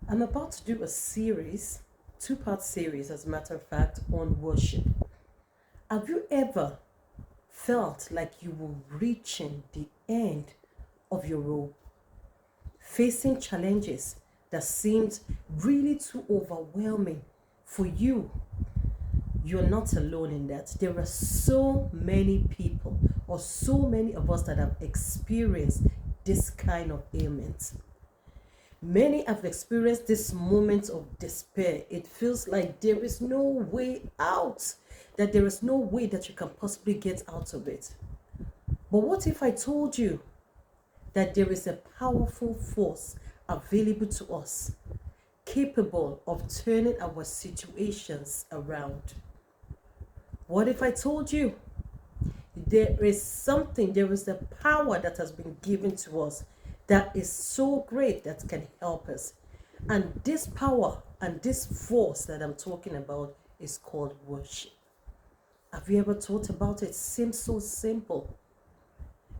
I'm about to do a series, two-part series, as a matter of fact, on worship. Have you ever felt like you were reaching the end of your rope, facing challenges that seemed really too overwhelming for you? You're not alone in that. There are so many people, or so many of us, that have experienced this kind of ailment. Many have experienced this moment of despair. It feels like there is no way out, that there is no way that you can possibly get out of it. But what if I told you that there is a powerful force available to us, capable of turning our situations around? What if I told you there is a power that has been given to us that is so great that can help us? And this power and this force that I'm talking about is called worship. Have you ever thought about it? It seems so simple.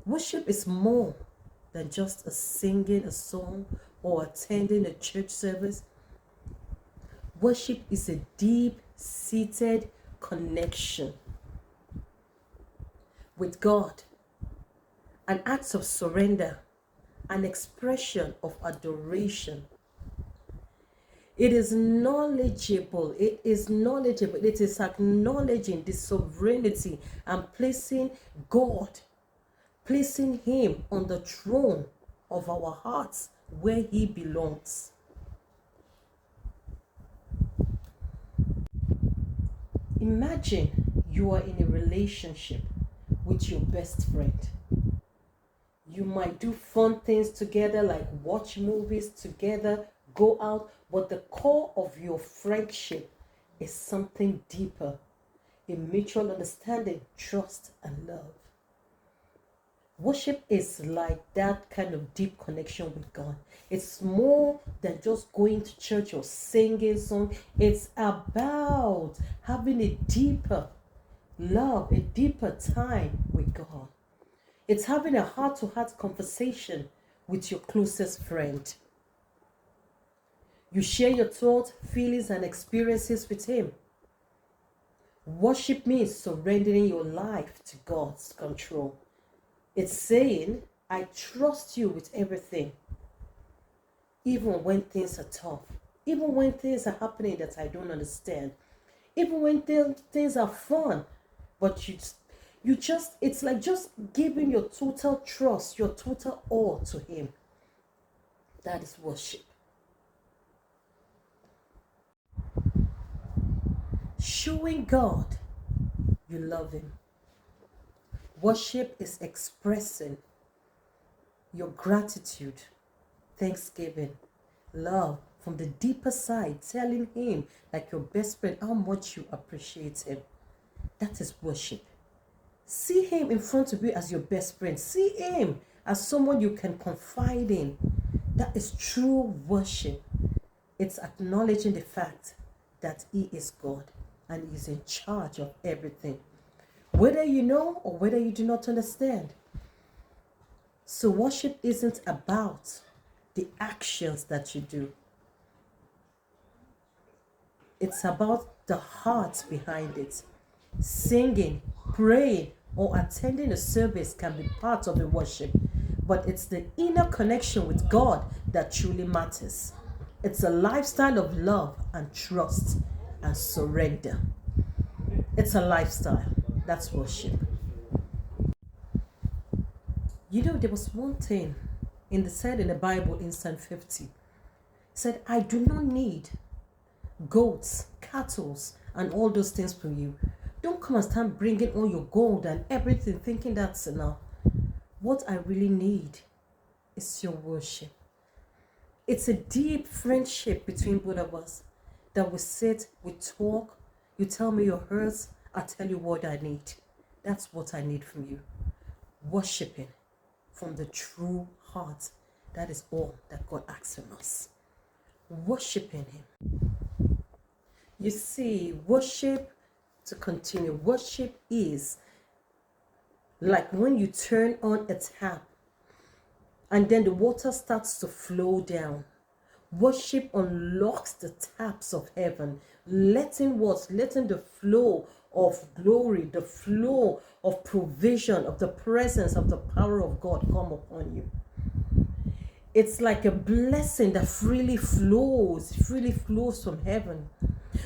Worship is more than just singing a song or attending a church service. Worship is a deep-seated connection with God, an act of surrender, an expression of adoration. It is knowledgeable. It is acknowledging the sovereignty and placing Him on the throne of our hearts where He belongs. Imagine you are in a relationship with your best friend. You might do fun things together, like watch movies together, go out, but the core of your friendship is something deeper, a mutual understanding, trust, and love. Worship is like that kind of deep connection with God. It's more than just going to church or singing song. It's about having a deeper love, a deeper time with God. It's having a heart-to-heart conversation with your closest friend. You share your thoughts, feelings, and experiences with Him. Worship means surrendering your life to God's control. It's saying, I trust you with everything, even when things are tough, even when things are happening that I don't understand, even when things are fun, but it's like just giving your total trust, your total all to Him. That is worship. Showing God you love Him. Worship is expressing your gratitude, thanksgiving, love from the deeper side, telling Him, like your best friend, how much you appreciate Him. That is worship. See Him in front of you as your best friend. See Him as someone you can confide in. That is true worship. It's acknowledging the fact that He is God and He's in charge of everything, whether you know or whether you do not understand. So worship isn't about the actions that you do. It's about the heart behind it. Singing, praying, or attending a service can be part of the worship, but it's the inner connection with God that truly matters. It's a lifestyle of love and trust and surrender. It's a lifestyle. That's worship. You know, there was one thing in the Bible in Psalm 50. It said, I do not need goats, cattle, and all those things from you. Don't come and start bringing all your gold and everything, thinking that's enough. What I really need is your worship. It's a deep friendship between both of us, that we sit, we talk, you tell me your hurts, I tell you what I need. That's what I need from you. Worshiping from the true heart. That is all that God asks from us. Worshiping Him. You see, worship, to continue, worship is like when you turn on a tap and then the water starts to flow down. Worship unlocks the taps of heaven, letting what? Letting the flow of glory, the flow of provision, of the presence of the power of God come upon you. It's like a blessing that freely flows from heaven.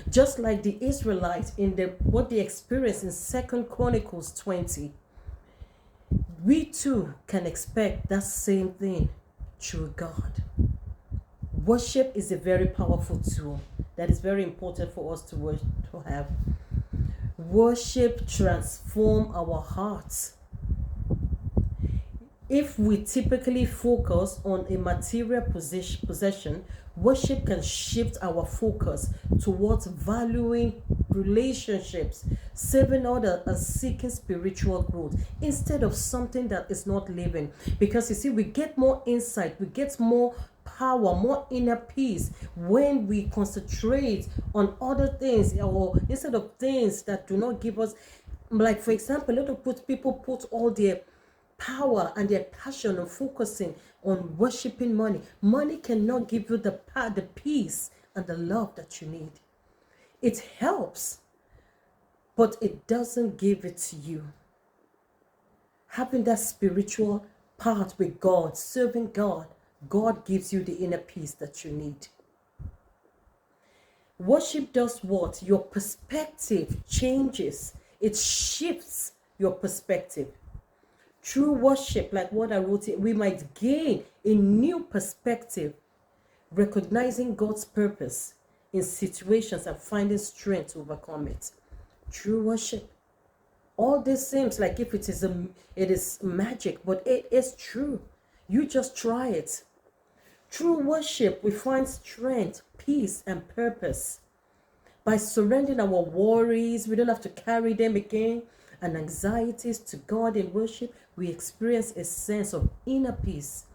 Just like the Israelites in what they experienced in 2 Chronicles 20, we too can expect that same thing through God. Worship is a very powerful tool that is very important for us to have. Worship transforms our hearts. If we typically focus on a material possession, worship can shift our focus towards valuing relationships, serving others, and seeking spiritual growth instead of something that is not living. Because you see, we get more insight, we get more power, more inner peace when we concentrate on other things, or instead of things that do not give us. Like, for example, a lot of people put all their power and their passion on focusing on worshiping money. Money cannot give you the peace and the love that you need. It helps, but it doesn't give it to you. Having that spiritual part with God, serving God, God gives you the inner peace that you need. Worship does what? Your perspective changes. It shifts your perspective. Through worship, like what I wrote here, we might gain a new perspective, recognizing God's purpose in situations and finding strength to overcome it. Through worship. All this seems like if it is magic, but it is true. You just try it. Through worship, we find strength, peace, and purpose. By surrendering our worries, we don't have to carry them again, and anxieties to God in worship, we experience a sense of inner peace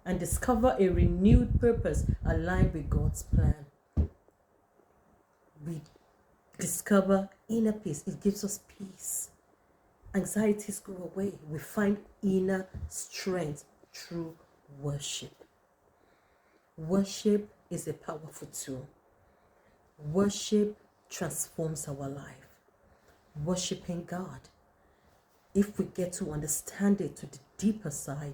and discover a renewed purpose aligned with God's plan. We discover inner peace. It gives us peace. Anxieties go away. We find inner strength through worship. Worship is a powerful tool. Worship transforms our life. Worshiping God, if we get to understand it to the deeper side,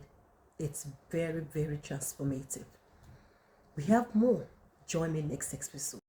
it's very, very transformative. We have more. Join me next episode.